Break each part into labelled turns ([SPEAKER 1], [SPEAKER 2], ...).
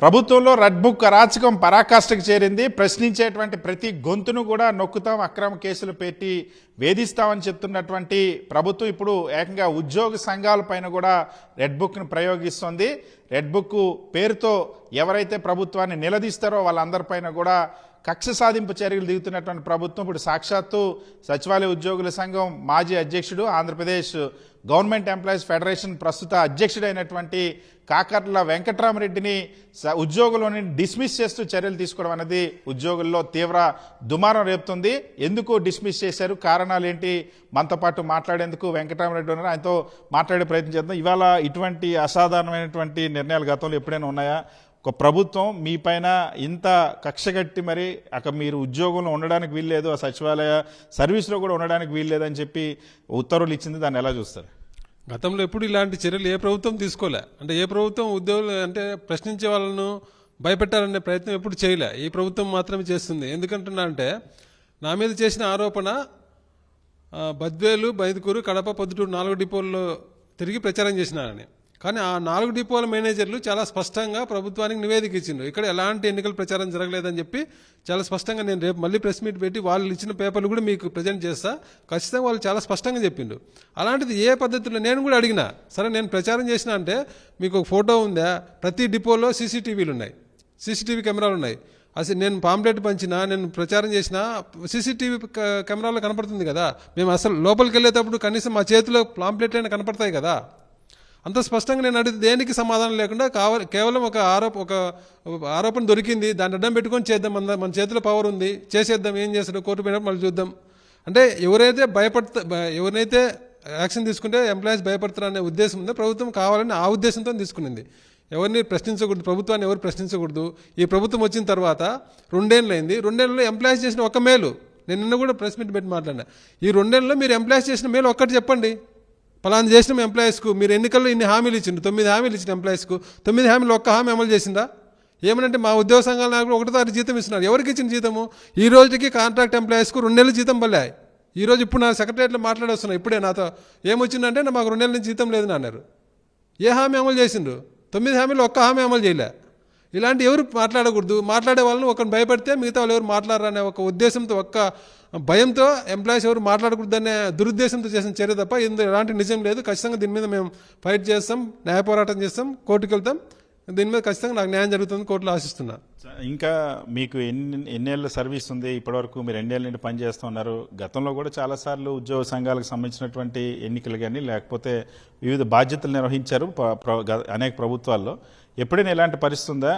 [SPEAKER 1] ప్రభుత్వంలో red book అరాచకం పరాకాష్ఠకు చేరింది. ప్రశ్నించేటువంటి ప్రతి గొంతును కూడా నొక్కుతాం, అక్రమ కేసులు పెట్టి వేధిస్తామని చెప్తున్నటువంటి ప్రభుత్వం ఇప్పుడు ఏకంగా ఉద్యోగ సంఘాలపైన కూడా రెడ్ బుక్ను ప్రయోగిస్తోంది. రెడ్ బుక్ పేరుతో ఎవరైతే ప్రభుత్వాన్ని నిలదీస్తారో వాళ్ళందరిపైన కూడా కక్ష సాధింపు చర్యలు దిగుతున్నటువంటి ప్రభుత్వం ఇప్పుడు సాక్షాత్తు సచివాలయ ఉద్యోగుల సంఘం మాజీ అధ్యక్షుడు, ఆంధ్రప్రదేశ్ గవర్నమెంట్ ఎంప్లాయీస్ ఫెడరేషన్ ప్రస్తుత అధ్యక్షుడైనటువంటి కాకర్ల వెంకట్రామరెడ్డిని ఉద్యోగులని డిస్మిస్ చేస్తూ చర్యలు తీసుకోవడం అనేది ఉద్యోగుల్లో తీవ్ర దుమారం రేపుతుంది. ఎందుకు డిస్మిస్ చేశారు, కారణాలు ఏంటి, మనతో పాటు మాట్లాడేందుకు వెంకట్రామరెడ్డి ఉన్నారు. ఆయనతో మాట్లాడే ప్రయత్నం చేద్దాం. ఇవాళ ఇటువంటి అసాధారణమైనటువంటి నిర్ణయాలు గతంలో ఎప్పుడైనా ఉన్నాయా? ఒక ప్రభుత్వం మీ పైన ఇంత కక్షగట్టి మరి అక్కడ మీరు ఉద్యోగంలో ఉండడానికి వీల్లేదు, ఆ సచివాలయ సర్వీస్లో కూడా ఉండడానికి వీల్లేదని చెప్పి ఉత్తర్వులు ఇచ్చింది, దాన్ని ఎలా చూస్తారు?
[SPEAKER 2] గతంలో ఎప్పుడు ఇలాంటి చర్యలు ఏ ప్రభుత్వం తీసుకోలే. అంటే ఏ ప్రభుత్వం ఉద్యోగులు అంటే ప్రశ్నించే వాళ్ళను భయపెట్టాలనే ప్రయత్నం ఎప్పుడు చేయలే. ఈ ప్రభుత్వం మాత్రమే చేస్తుంది. ఎందుకంటున్నా అంటే నా మీద చేసిన ఆరోపణ బద్వేలు, బైదుకూరు, కడప, పొద్దుటూరు 4 డిపోల్లో తిరిగి ప్రచారం చేసినారని. కానీ ఆ 4 డిపోల మేనేజర్లు చాలా స్పష్టంగా ప్రభుత్వానికి నివేదిక ఇచ్చిండ్రు. ఇక్కడ ఎలాంటి ఎన్నికల ప్రచారం జరగలేదని చెప్పి చాలా స్పష్టంగా, నేను రేపు మళ్ళీ ప్రెస్ మీట్ పెట్టి వాళ్ళు ఇచ్చిన పేపర్లు కూడా మీకు ప్రజెంట్ చేస్తా, ఖచ్చితంగా వాళ్ళు చాలా స్పష్టంగా చెప్పిండ్రు. అలాంటిది ఏ పద్ధతిలో నేను కూడా అడిగినా, సరే నేను ప్రచారం చేసిన అంటే మీకు ఒక ఫోటో ఉందా? ప్రతి డిపోలో సీసీటీవీలు ఉన్నాయి, సీసీటీవీ కెమెరాలు ఉన్నాయి. అసలు నేను పాంప్లెట్ పంచినా, నేను ప్రచారం చేసినా సీసీటీవీ కెమెరాలో కనపడుతుంది కదా. మేము అసలు లోపలికి వెళ్ళేటప్పుడు కనీసం మా చేతిలో పాంప్లెట్లు అయినా కనపడతాయి కదా. అంత స్పష్టంగా నేను అడిగితే దేనికి సమాధానం లేకుండా కేవలం ఒక ఆరోపణ దొరికింది, దాన్ని అడ్డం పెట్టుకొని చేద్దాం, మన చేతిలో పవర్ ఉంది, చేసేద్దాం, ఏం చేస్తాడో కోర్టు పోయినప్పుడు మళ్ళీ చూద్దాం. అంటే ఎవరైతే యాక్షన్ తీసుకుంటే ఎంప్లాయీస్ భయపడతారనే ఉద్దేశం ఉందో ప్రభుత్వం కావాలని ఆ ఉద్దేశంతో తీసుకునింది. ఎవరిని ప్రశ్నించకూడదు, ప్రభుత్వాన్ని ఎవరు ప్రశ్నించకూడదు. ఈ ప్రభుత్వం వచ్చిన తర్వాత 2 ఏళ్ళు అయింది. 2 ఏళ్ళలో ఎంప్లాయీస్ చేసిన ఒక మేలు, నేను నిన్న కూడా ప్రెస్ మీట్ పెట్టి మాట్లాడినా, ఈ 2 ఏళ్ళలో మీరు ఎంప్లాయీస్ చేసిన మేలు ఒక్కటి చెప్పండి. పలానా చేసిన ఎంప్లాయీస్కు మీరు ఎన్నికల్లో ఇన్ని హామీలు ఇచ్చిండ్రు, 9 హామీలు ఇచ్చిన ఎంప్లాయీస్కు 9 హామీలు ఒక్క హామీ అమలు చేసిందా? ఏమనంటే మా ఉద్యోగ సంఘాల నాయకులు 1వ తారీఖు జీతం ఇస్తున్నారు. ఎవరికి ఇచ్చిన జీతము? ఈ రోజుకి కాంట్రాక్ట్ ఎంప్లాయీస్కు 2 నెలలు జీతం పల్లాయి. ఈ రోజు ఇప్పుడు నా సెక్రటరియట్లో మాట్లాడొస్తున్నా, ఇప్పుడే నాతో ఏమొచ్చిందంటే మాకు 2 నెలల నుంచి జీతం లేదని అన్నారు. ఏ హామీ అమలు చేసిండ్రు? 9 హామీలు ఒక్క హామీ అమలు చేయలే. ఇలాంటి ఎవరు మాట్లాడకూడదు. మాట్లాడే వాళ్ళని ఒకరిని భయపడితే మిగతా వాళ్ళు ఎవరు మాట్లాడరనే ఒక ఉద్దేశంతో, ఒక్క భయంతో ఎంప్లాయీస్ ఎవరు మాట్లాడకూడదనే దురుద్దేశంతో చేసిన చర్య తప్ప ఇందులో ఎలాంటి నిజం లేదు. ఖచ్చితంగా దీని మీద మేము ఫైట్ చేస్తాం, న్యాయ పోరాటం చేస్తాం, కోర్టుకు వెళ్తాం. దీని మీద ఖచ్చితంగా నాకు న్యాయం జరుగుతుంది కోర్టులో ఆశిస్తున్నా.
[SPEAKER 1] ఇంకా మీకు ఎన్నేళ్ళ సర్వీస్ ఉంది? ఇప్పటివరకు మీరు 2 ఏళ్ళ నుండి పనిచేస్తూ ఉన్నారు. గతంలో కూడా చాలాసార్లు ఉద్యోగ సంఘాలకు సంబంధించినటువంటి ఎన్నికలు కానీ లేకపోతే వివిధ బాధ్యతలు నిర్వహించారు అనేక ప్రభుత్వాల్లో. ఎప్పుడైనా ఇలాంటి పరిస్థితి ఉందా?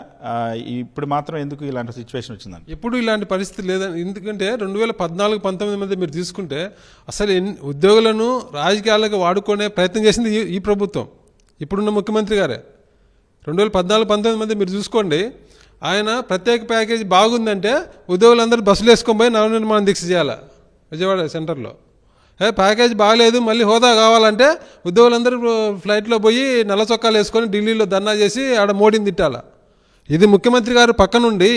[SPEAKER 1] ఇప్పుడు మాత్రం ఎందుకు ఇలాంటి సిచ్యువేషన్ వచ్చిందని?
[SPEAKER 2] ఎప్పుడు ఇలాంటి పరిస్థితి లేదని. ఎందుకంటే 2014-19 మధ్య మీరు తీసుకుంటే అసలు ఉద్యోగులను రాజకీయాలకు వాడుకునే ప్రయత్నం చేసింది ఈ ప్రభుత్వం, ఇప్పుడున్న ముఖ్యమంత్రి గారే. 2014-19 మధ్య మీరు చూసుకోండి, ఆయన ప్రత్యేక ప్యాకేజీ బాగుందంటే ఉద్యోగులందరూ బస్సులు వేసుకొని పోయి నవనిర్మాణ దీక్ష చేయాలి విజయవాడ సెంటర్లో. ప్యాకేజ్ బాగాలేదు, మళ్ళీ హోదా కావాలంటే ఉద్యోగులందరూ ఫ్లైట్లో పోయి నల్ల చొక్కాలు వేసుకొని ఢిల్లీలో ధర్నా చేసి ఆడ మోడీని తిట్టాల. ఇది ముఖ్యమంత్రి గారు పక్క నుండి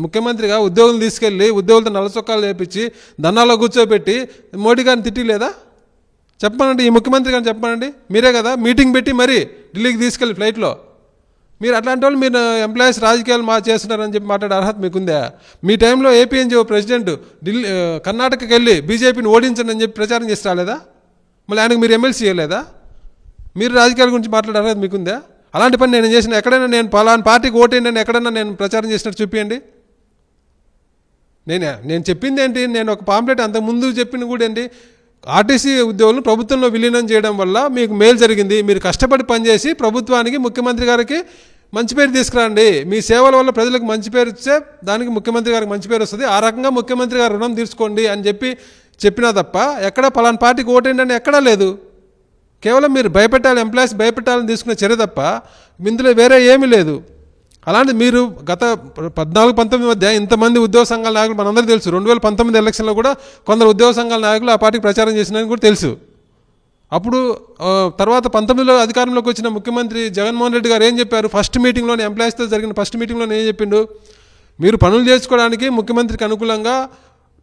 [SPEAKER 2] ముఖ్యమంత్రిగా ఉద్యోగులు తీసుకెళ్ళి ఉద్యోగులతో నల్ల చొక్కాలు వేపించి ధర్నాలో కూర్చోబెట్టి మోడీ గారిని తిట్టిలేదా? చెప్పనండి, ఈ ముఖ్యమంత్రి గారిని చెప్పనండి. మీరే కదా మీటింగ్ పెట్టి మరీ ఢిల్లీకి తీసుకెళ్ళి ఫ్లైట్లో. మీరు అట్లాంటి వాళ్ళు మీరు ఎంప్లాయీస్ రాజకీయాలు చేస్తున్నారని చెప్పి మాట్లాడే అర్హత మీకుందా? మీ టైంలో ఏపీఎన్జిఓ ప్రెసిడెంట్ కర్ణాటకకి వెళ్ళి బీజేపీని ఓడించండి అని చెప్పి ప్రచారం చేసి రాలేదా? మళ్ళీ ఆయనకు మీరు ఎమ్మెల్సీ చేయలేదా? మీరు రాజకీయాల గురించి మాట్లాడే అర్హత మీకుందా? అలాంటి పని నేను చేసిన ఎక్కడైనా, నేను పలానా పార్టీకి ఓటేయండి అని ఎక్కడైనా నేను ప్రచారం చేసినట్టు చూపించండి. నేను చెప్పింది ఏంటి? నేను ఒక పాంప్లెట్ అంతకుముందు చెప్పింది కూడా ఏంటి, ఆర్టీసీ ఉద్యోగులను ప్రభుత్వంలో విలీనం చేయడం వల్ల మీకు మేలు జరిగింది. మీరు కష్టపడి పనిచేసి ప్రభుత్వానికి, ముఖ్యమంత్రి గారికి మంచి పేరు తీసుకురండి. మీ సేవల వల్ల ప్రజలకు మంచి పేరు ఇస్తే దానికి ముఖ్యమంత్రి గారికి మంచి పేరు వస్తుంది. ఆ రకంగా ముఖ్యమంత్రి గారు రుణం తీర్చుకోండి అని చెప్పినా తప్ప ఎక్కడ పలానా పార్టీకి ఓటేయండి అని ఎక్కడా లేదు. కేవలం మీరు భయపెట్టాలి, ఎంప్లాయీస్ భయపెట్టాలని తీసుకునే చర్య తప్ప ఇందులో వేరే ఏమీ లేదు. అలాంటి మీరు గత 14-19 మధ్య ఇంతమంది ఉద్యోగ సంఘాల నాయకులు మనందరికీ తెలుసు. 2019 ఎలక్షన్లో కూడా కొందరు ఉద్యోగ సంఘాల నాయకులు ఆ పార్టీకి ప్రచారం చేసినారని కూడా తెలుసు. అప్పుడు తర్వాత 19లో అధికారంలోకి వచ్చిన ముఖ్యమంత్రి జగన్మోహన్ రెడ్డి గారు ఏం చెప్పారు? ఫస్ట్ మీటింగ్లోనే, ఎంప్లాయీస్తో జరిగిన ఫస్ట్ మీటింగ్లోనే ఏం చెప్పిండు? మీరు పనులు చేసుకోవడానికి ముఖ్యమంత్రికి అనుకూలంగా,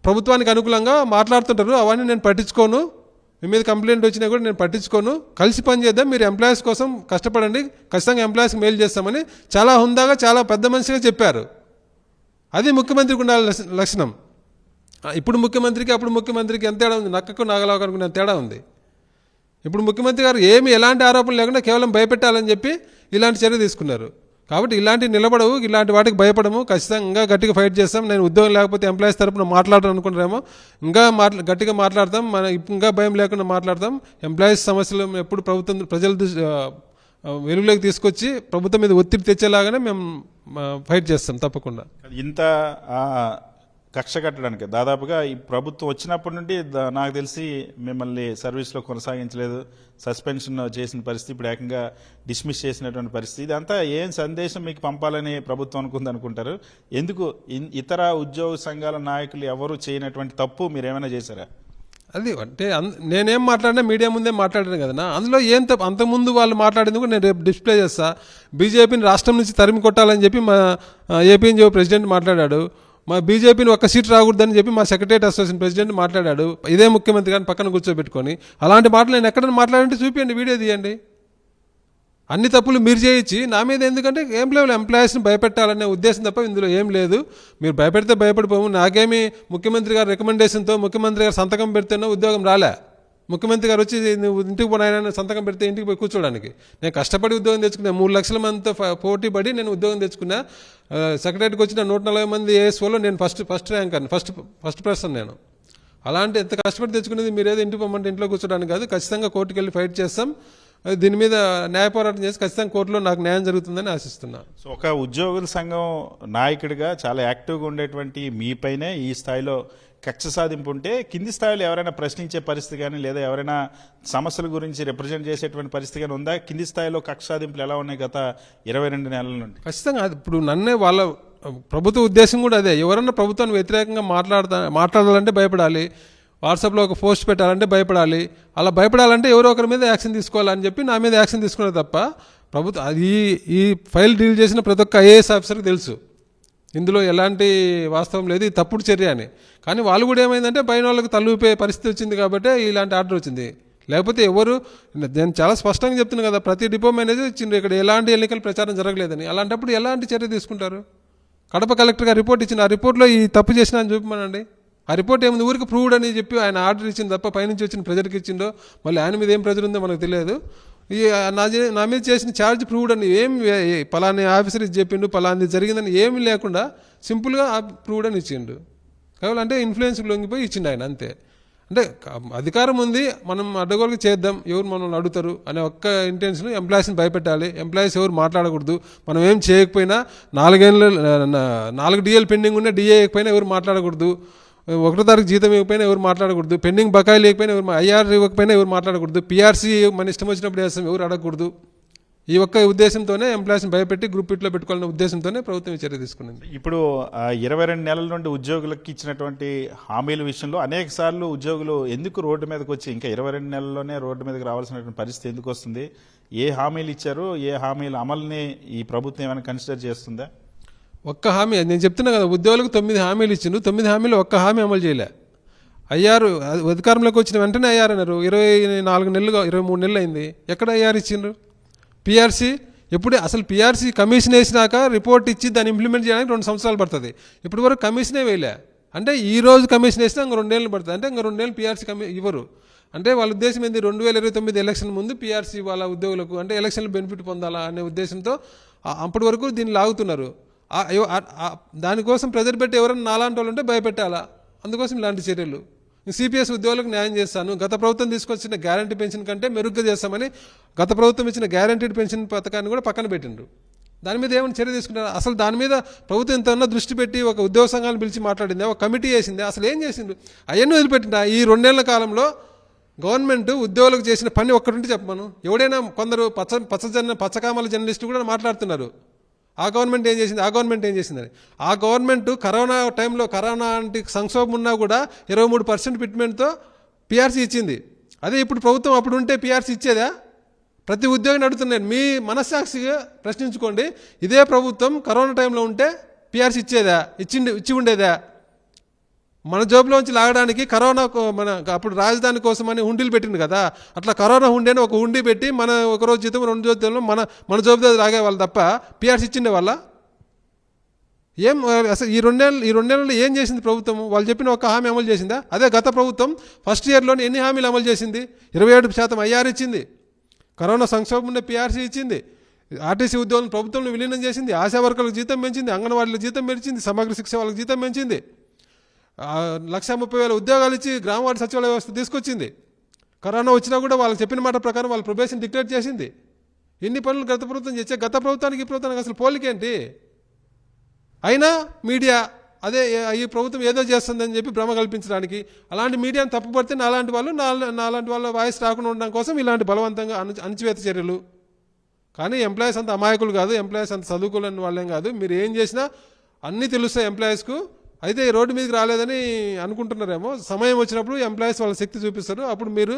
[SPEAKER 2] ప్రభుత్వానికి అనుకూలంగా మాట్లాడుతుంటారు, అవన్నీ నేను పట్టించుకోను, మీ మీద కంప్లైంట్ వచ్చినా కూడా నేను పట్టించుకోను, కలిసి పని చేద్దాం, మీరు ఎంప్లాయీస్ కోసం కష్టపడండి, ఖచ్చితంగా ఎంప్లాయీస్కి మెయిల్ చేస్తామని చాలా హుందాగా చాలా పెద్ద మనిషిగా చెప్పారు. అది ముఖ్యమంత్రికి ఉండాలి లక్షణం. ఇప్పుడు ముఖ్యమంత్రికి అప్పుడు ముఖ్యమంత్రికి ఎంత తేడా ఉంది, నక్కకు నాగలాకు అనుకునే తేడా ఉంది. ఇప్పుడు ముఖ్యమంత్రి గారు ఎలాంటి ఆరోపణలు లేకుండా కేవలం భయపెట్టాలని చెప్పి ఇలాంటి చర్య తీసుకున్నారు. కాబట్టి ఇలాంటివి నిలబడవు, ఇలాంటి వాటికి భయపడము, ఖచ్చితంగా గట్టిగా ఫైట్ చేస్తాం. నేను ఉద్యోగం లేకపోతే ఎంప్లాయీస్ తరపున మాట్లాడడం అనుకుంటారేమో, ఇంకా గట్టిగా మాట్లాడతాం, ఇంకా భయం లేకుండా మాట్లాడతాం. ఎంప్లాయీస్ సమస్యలు ఎప్పుడు ప్రభుత్వం ప్రజల వెలుగులోకి తీసుకొచ్చి ప్రభుత్వం మీద ఒత్తిడి తెచ్చేలాగానే మేము ఫైట్ చేస్తాం తప్పకుండా.
[SPEAKER 1] ఇంత కక్ష కట్టడానికి దాదాపుగా ఈ ప్రభుత్వం వచ్చినప్పటి నుండి నాకు తెలిసి మిమ్మల్ని సర్వీస్లో కొనసాగించలేదు, సస్పెన్షన్ చేసిన పరిస్థితి, ఇప్పుడు ఏకంగా డిస్మిస్ చేసినటువంటి పరిస్థితి. ఇదంతా ఏం సందేశం మీకు పంపాలని ప్రభుత్వం అనుకుంటారు? ఎందుకు ఇతర ఉద్యోగ సంఘాల నాయకులు ఎవరు చేయనటువంటి తప్పు మీరు ఏమైనా చేశారా?
[SPEAKER 2] అది అంటే నేనేం మాట్లాడినా మీడియా ముందే మాట్లాడాను కదా, అందులో ఏం తప్ప అంతకుముందు వాళ్ళు మాట్లాడేందుకు నేను రేపు డిస్ప్లే చేస్తా. బీజేపీని రాష్ట్రం నుంచి తరిమి కొట్టాలని చెప్పి మా ఏపీఎన్జిఓ ప్రెసిడెంట్ మాట్లాడాడు, మా బీజేపీని ఒక్క సీట్ రాకూడదని చెప్పి మా సెక్రటరియట్ అసోసియేషన్ ప్రెసిడెంట్ మాట్లాడాడు, ఇదే ముఖ్యమంత్రి గారిని పక్కన కూర్చోబెట్టుకొని. అలాంటి మాటలు నేను ఎక్కడైనా మాట్లాడంటే చూపించండి, వీడియో తీయండి. అన్ని తప్పులు మీరు చేయొచ్చి నా మీద ఎందుకంటే ఎంప్లాయీస్ని భయపెట్టాలనే ఉద్దేశం తప్ప ఇందులో ఏం లేదు. మీరు భయపెడితే భయపడిపోము. నాకేమి ముఖ్యమంత్రి గారి రికమెండేషన్తో ముఖ్యమంత్రి గారు సంతకం పెడితేనో ఉద్యోగం రాలే. ముఖ్యమంత్రి గారు వచ్చి నువ్వు ఇంటికి పోయినా సంతకం పెడితే ఇంటికి పోయి కూర్చోడానికి నేను కష్టపడి ఉద్యోగం తెచ్చుకున్నా. 3 లక్షల మందితో పోటీ పడి నేను ఉద్యోగం తెచ్చుకున్నా. సెక్రటరీకి వచ్చిన 140 మంది ఏఎస్ఓలో నేను ఫస్ట్ ర్యాంక్ అని ఫస్ట్ పర్సన్ నేను. అలాంటి ఎంత కష్టపడి తెచ్చుకునేది మీరు ఏదో ఇంటికి పోమంటే ఇంట్లో కూర్చోడానికి కాదు. ఖచ్చితంగా కోర్టుకు వెళ్ళి ఫైట్ చేస్తాం. దీని మీద న్యాయ పోరాటం చేసి ఖచ్చితంగా కోర్టులో నాకు న్యాయం జరుగుతుందని ఆశిస్తున్నా.
[SPEAKER 1] సో ఒక ఉద్యోగుల సంఘం నాయకుడిగా చాలా యాక్టివ్గా ఉండేటువంటి మీపైనే ఈ స్థాయిలో కక్ష సాధింపు ఉంటే కింది స్థాయిలో ఎవరైనా ప్రశ్నించే పరిస్థితి కానీ లేదా ఎవరైనా సమస్యల గురించి రిప్రజెంట్ చేసేటువంటి పరిస్థితి కానీ ఉందా? కింది స్థాయిలో కక్ష సాధింపులు ఎలా ఉన్నాయి గత 22 నెలల నుండి?
[SPEAKER 2] ఖచ్చితంగా ఇప్పుడు నన్నే వాళ్ళ ప్రభుత్వ ఉద్దేశం కూడా అదే. ఎవరన్నా ప్రభుత్వానికి వ్యతిరేకంగా మాట్లాడాలంటే భయపడాలి, వాట్సాప్లో ఒక పోస్ట్ పెట్టాలంటే భయపడాలి. అలా భయపడాలంటే ఎవరో ఒకరి మీద యాక్షన్ తీసుకోవాలని చెప్పి నా మీద యాక్షన్ తీసుకునే తప్ప ప్రభుత్వం ఈ ఫైల్ డీల్ చేసిన ప్రతి ఒక్క ఐఏఎస్ ఆఫీసర్కి తెలుసు ఇందులో ఎలాంటి వాస్తవం లేదు, ఇది తప్పుడు చర్య అని. కానీ వాళ్ళు కూడా ఏమైందంటే పైన వాళ్ళకి తలూపే పరిస్థితి వచ్చింది కాబట్టి ఇలాంటి ఆర్డర్ వచ్చింది. లేకపోతే ఎవరు, నేను చాలా స్పష్టంగా చెప్తున్నాను కదా, ప్రతి డిపో మేనేజర్ ఇచ్చిండ్రు ఇక్కడ ఎలాంటి ఎన్నికల ప్రచారం జరగలేదని. అలాంటప్పుడు ఎలాంటి చర్య తీసుకుంటారు? కడప కలెక్టర్గా రిపోర్ట్ ఇచ్చిన, ఆ రిపోర్ట్లో ఈ తప్పు చేసిన అని చూపమనండి. ఆ రిపోర్ట్ ఏముంది, ఊరికి ప్రూవ్డ్ అని చెప్పి ఆయన ఆర్డర్ ఇచ్చింది తప్ప పైనుంచి వచ్చిన ప్రజలకు ఇచ్చిండో మళ్ళీ ఆయన మీద ఏం ప్రెజర్ ఉందో మనకు తెలియదు. ఈ నా మీద చేసిన ఛార్జ్ ప్రూవ్డ్ అని ఏం పలాని ఆఫీసర్ ఇది చెప్పిండు, పలాని జరిగిందని ఏమి లేకుండా సింపుల్గా ప్రూవ్డ్ అని ఇచ్చిండు. కావాలంటే ఇన్ఫ్లుయెన్స్కి లొంగిపోయి ఇచ్చిండు ఆయన, అంతే. అంటే అధికారం ఉంది, మనం అడ్డగోలుగా చేద్దాం, ఎవరు మనల్ని అడుగుతారు అనే ఒక్క ఇంటెన్షన్. ఎంప్లాయీస్ని భయపెట్టాలి, ఎంప్లాయీస్ ఎవరు మాట్లాడకూడదు. మనం ఏం చేయకపోయినా 4 డిఏలు పెండింగ్ ఉన్న డిఏ ఇవ్వకపోయినా ఎవరు మాట్లాడకూడదు, 1వ తారీఖు జీతం ఇవ్వకపోయినా ఎవరు మాట్లాడకూడదు, పెండింగ్ బకాయిలు ఇవ్వకపోయినా ఎవరు, ఐఆర్ ఇవ్వకపోయినా ఎవరు మాట్లాడకూడదు, పీఆర్సీ మన ఇష్టం వచ్చినప్పుడు వేస్తాం, ఎవరు అడగకూడదు. ఈ ఒక్క ఉద్దేశంతోనే ఎంప్లాయీస్ని భయపెట్టి గ్రూప్ ఇట్లో పెట్టుకోవాలనే ఉద్దేశంతోనే ప్రభుత్వం చర్య తీసుకున్నది.
[SPEAKER 1] ఇప్పుడు 22 నెలల నుండి ఉద్యోగులకు ఇచ్చినటువంటి హామీల విషయంలో అనేక సార్లు ఉద్యోగులు ఎందుకు రోడ్డు మీదకి వచ్చి ఇంకా 22 నెలల్లోనే రోడ్డు మీదకి రావాల్సినటువంటి పరిస్థితి ఎందుకు వస్తుంది? ఏ హామీలు ఇచ్చారు, ఏ హామీల అమలుని ఈ ప్రభుత్వం ఏమైనా కన్సిడర్ చేస్తుందా?
[SPEAKER 2] ఒక్క హామీ నేను చెప్తున్నా కదా, ఉద్యోగులకు 9 హామీలు ఇచ్చిండు, 9 హామీలు ఒక్క హామీ అమలు చేయలే. ఐఆర్ అధికారంలోకి వచ్చిన వెంటనే ఐఆర్ అన్నారు, 23 నెలలు అయింది, ఎక్కడ ఐఆర్ ఇచ్చిండ్రు? పీఆర్సీ ఎప్పుడే అసలు పీఆర్సీ కమిషన్ వేసినాక రిపోర్ట్ ఇచ్చి దాన్ని ఇంప్లిమెంట్ చేయడానికి 2 సంవత్సరాలు పడుతుంది. ఇప్పటి వరకు కమిషనే వేయలే. అంటే ఈ రోజు కమిషన్ వేసినా ఇంక 2 ఏళ్ళు పడుతుంది. అంటే ఇంక 2 ఏళ్ళు పీఆర్సీ ఇవ్వరు. అంటే వాళ్ళ ఉద్దేశం ఏంది, 2029 ఎలక్షన్ ముందు పీఆర్సీ వాళ్ళ ఉద్యోగులకు అంటే ఎలక్షన్లు బెనిఫిట్ పొందాలా అనే ఉద్దేశంతో అప్పటి వరకు దీన్ని లాగుతున్నారు. దానికోసం ప్రెజర్ పెట్టి ఎవరైనా నాలాంటి వాళ్ళు ఉంటే భయపెట్టాలా, అందుకోసం ఇలాంటి చర్యలు. సిపిఎస్ ఉద్యోగులకు న్యాయం చేస్తాను, గత ప్రభుత్వం తీసుకొచ్చిన గ్యారంటీ పెన్షన్ కంటే మెరుగ్గా చేస్తామని గత ప్రభుత్వం ఇచ్చిన గ్యారంటీడ్ పెన్షన్ పథకాన్ని కూడా పక్కన పెట్టిండ్రు. దాని మీద ఏమైనా చర్య తీసుకుంటారు? అసలు దాని మీద ప్రభుత్వం ఎంతన్నా దృష్టి పెట్టి ఒక ఉద్యోగ సంఘాలను పిలిచి మాట్లాడింది, ఒక కమిటీ వేసింది, అసలు ఏం చేసిండు? అవన్నీ వదిలిపెట్టిందా? ఈ 2 ఏళ్ల కాలంలో గవర్నమెంట్ ఉద్యోగులకు చేసిన పని ఒక్కటుంటే చెప్పమను. ఎవడైనా కొందరు పచ్చకామల జర్నలిస్టులు కూడా మాట్లాడుతున్నారు, ఆ గవర్నమెంట్ ఏం చేసింది, ఆ గవర్నమెంట్ ఏం చేసిందని. ఆ గవర్నమెంట్ కరోనా టైంలో కరోనా అంటే సంక్షోభం ఉన్నా కూడా 23% ఫిట్మెంట్తో పీఆర్సీ ఇచ్చింది. అదే ఇప్పుడు ప్రభుత్వం అప్పుడు ఉంటే పీఆర్సీ ఇచ్చేదా? ప్రతి ఉద్యోగిని అడుగుతున్నాను, మీ మనస్సాక్షిగా ప్రశ్నించుకోండి. ఇదే ప్రభుత్వం కరోనా టైంలో ఉంటే పీఆర్సీ ఇచ్చేదా? ఇచ్చి ఉండేదా? మన జోబులోంచి లాగడానికి కరోనా మన అప్పుడు రాజధాని కోసమని హుండీలు పెట్టింది కదా, అట్లా కరోనా హుండీ అని ఒక హుండీ పెట్టి మన ఒకరోజు జీతం 2 రోజు జీతంలో మన జోబులో లాగే వాళ్ళు తప్ప పిఆర్సీ ఇచ్చిండే వాళ్ళ ఏం అసలు ఈ రెండేళ్ళలో ఏం చేసింది ప్రభుత్వం? వాళ్ళు చెప్పిన ఒక హామీ అమలు చేసిందా? అదే గత ప్రభుత్వం ఫస్ట్ ఇయర్లోనే ఎన్ని హామీలు అమలు చేసింది? 27% ఐఆర్ ఇచ్చింది, కరోనా సంక్షోభం ఉండే పిఆర్సీ ఇచ్చింది, ఆర్టీసీ ఉద్యోగులను ప్రభుత్వంలో విలీనం చేసింది, ఆశా వర్కర్లకు జీతం పెంచింది, అంగన్వాడీలకు జీతం పెంచింది, సమగ్ర శిక్ష వాళ్ళకి జీతం పెంచింది, 1,30,000 ఉద్యోగాలు ఇచ్చి గ్రామవార్డు సచివాలయ వ్యవస్థ తీసుకొచ్చింది. కరోనా వచ్చినా కూడా వాళ్ళకి చెప్పిన మాట ప్రకారం వాళ్ళ ప్రొబేషన్ డిక్లేర్ చేసింది. ఎన్ని పనులు గత ప్రభుత్వం చేసే, గత ప్రభుత్వానికి ఈ ప్రభుత్వానికి అసలు పోలికేంటి? అయినా మీడియా అదే ఈ ప్రభుత్వం ఏదో చేస్తుందని చెప్పి భ్రమ కల్పించడానికి, అలాంటి మీడియాను తప్పుపడితే నాలాంటి వాళ్ళ వాయిస్ రాకుండా ఉండడం కోసం ఇలాంటి బలవంతంగా అణచివేత చర్యలు. కానీ ఎంప్లాయీస్ అంత అమాయకులు కాదు, ఎంప్లాయీస్ అంత చదువుకోలేని వాళ్ళేం కాదు. మీరు ఏం చేసినా అన్నీ తెలుస్తాయి ఎంప్లాయీస్కు. అయితే ఈ రోడ్డు మీదకి రాలేదని అనుకుంటున్నారేమో, సమయం వచ్చినప్పుడు ఎంప్లాయీస్ వాళ్ళ శక్తి చూపిస్తారు, అప్పుడు మీరు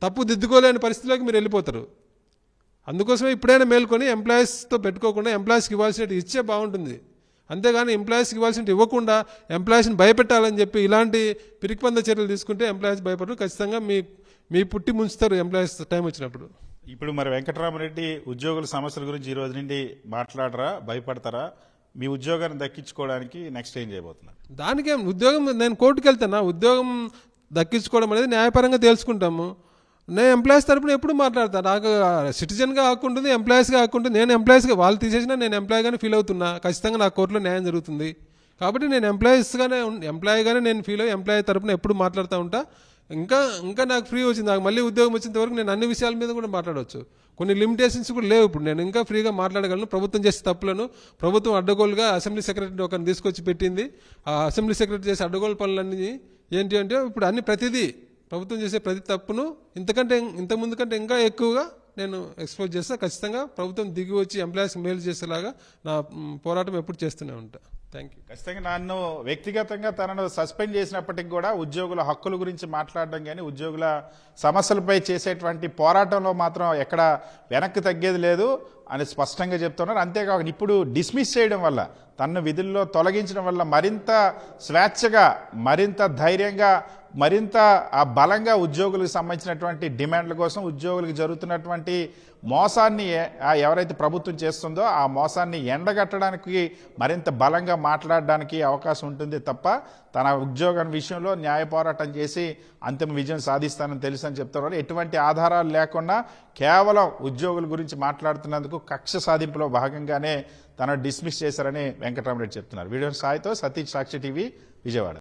[SPEAKER 2] తప్పు దిద్దుకోలేని పరిస్థితిలోకి మీరు వెళ్ళిపోతారు. అందుకోసమే ఇప్పుడైనా మేల్కొని ఎంప్లాయీస్తో పెట్టుకోకుండా ఎంప్లాయీస్కి ఇవ్వాల్సినట్టు ఇచ్చే బాగుంటుంది. అంతేగాని ఎంప్లాయీస్కి ఇవ్వాల్సినట్టు ఇవ్వకుండా ఎంప్లాయీస్ని భయపెట్టాలని చెప్పి ఇలాంటి పిరికిపంద చర్యలు తీసుకుంటే ఎంప్లాయీస్ భయపడరు, ఖచ్చితంగా మీ పుట్టి ముంచుతారు ఎంప్లాయీస్ టైం వచ్చినప్పుడు.
[SPEAKER 1] ఇప్పుడు మరి వెంకటరామరెడ్డి ఉద్యోగుల సమస్యల గురించి ఈ రోజు నుండి మాట్లాడరా, భయపడతారా? మీ ఉద్యోగాన్ని దక్కించుకోవడానికి నెక్స్ట్ ఏం చేయబోతున్నారు?
[SPEAKER 2] దానికేం ఉద్యోగం, నేను కోర్టుకు వెళ్తానా? ఉద్యోగం దక్కించుకోవడం అనేది న్యాయపరంగా తెలుసుకుంటాము. నేను ఎంప్లాయీస్ తరపున ఎప్పుడు మాట్లాడతాను. నాకు సిటిజన్గా హక్కుంటుంది, ఎంప్లాయీస్గా హక్కుంటుంది. నేను ఎంప్లాయీస్గా వాళ్ళు తీసేసినా నేను ఎంప్లాయీగానే ఫీల్ అవుతున్నా, ఖచ్చితంగా నా కోర్టులో న్యాయం జరుగుతుంది. కాబట్టి నేను ఎంప్లాయీగానే నేను ఫీల్ అయ్యి ఎంప్లాయీ తరపున ఎప్పుడు మాట్లాడుతూ ఉంటా. ఇంకా నాకు ఫ్రీ వచ్చింది, నాకు మళ్ళీ ఉద్యోగం వచ్చేంత వరకు నేను అన్ని విషయాల మీద కూడా మాట్లాడవచ్చు. కొన్ని లిమిటేషన్స్ కూడా లేవు. ఇప్పుడు నేను ఇంకా ఫ్రీగా మాట్లాడగలను. ప్రభుత్వం చేసే తప్పులను, ప్రభుత్వం అడ్డగోలుగా అసెంబ్లీ సెక్రటరీ ఒకరిని తీసుకొచ్చి పెట్టింది. ఆ అసెంబ్లీ సెక్రటరీ చేసే అడ్డగోలు పనులన్నీ ఏంటి అంటే, ఇప్పుడు ప్రతిదీ ప్రభుత్వం చేసే ప్రతి తప్పును ఇంతకుముందు కంటే ఇంకా ఎక్కువగా నేను ఎక్స్పోజ్ చేస్తా. ఖచ్చితంగా ప్రభుత్వం దిగి వచ్చి ఎంప్లాయీస్ మేలు చేసేలాగా నా పోరాటం ఎప్పుడు చేస్తూనే ఉంటా. Thank you.
[SPEAKER 1] ఖచ్చితంగా నన్ను వ్యక్తిగతంగా తనను సస్పెండ్ చేసినప్పటికీ కూడా ఉద్యోగుల హక్కుల గురించి మాట్లాడడం కానీ, ఉద్యోగుల సమస్యలపై చేసేటువంటి పోరాటంలో మాత్రం ఎక్కడ వెనక్కి తగ్గేది లేదు అని స్పష్టంగా చెప్తున్నారు. అంతేకాకుండా ఇప్పుడు డిస్మిస్ చేయడం వల్ల, తనను విధుల్లో తొలగించడం వల్ల మరింత స్వేచ్ఛగా, మరింత ధైర్యంగా, మరింత బలంగా ఉద్యోగులకు సంబంధించినటువంటి డిమాండ్ల కోసం, ఉద్యోగులకు జరుగుతున్నటువంటి మోసాన్ని ఎవరైతే ప్రభుత్వం చేస్తుందో ఆ మోసాన్ని ఎండగట్టడానికి మరింత బలంగా మాట్లాడడానికి అవకాశం ఉంటుంది తప్ప, తన ఉద్యోగం విషయంలో న్యాయ పోరాటం చేసి అంతిమ విజయం సాధిస్తానని తెలుసు అని చెప్తున్నారు. ఎటువంటి ఆధారాలు లేకుండా కేవలం ఉద్యోగుల గురించి మాట్లాడుతున్నందుకు కక్ష సాధింపులో భాగంగానే తనను డిస్మిస్ చేశారని వెంకటరామరెడ్డి చెప్తున్నారు. వీడియో సాయితో సతీష్, సాక్షి టీవీ, విజయవాడ.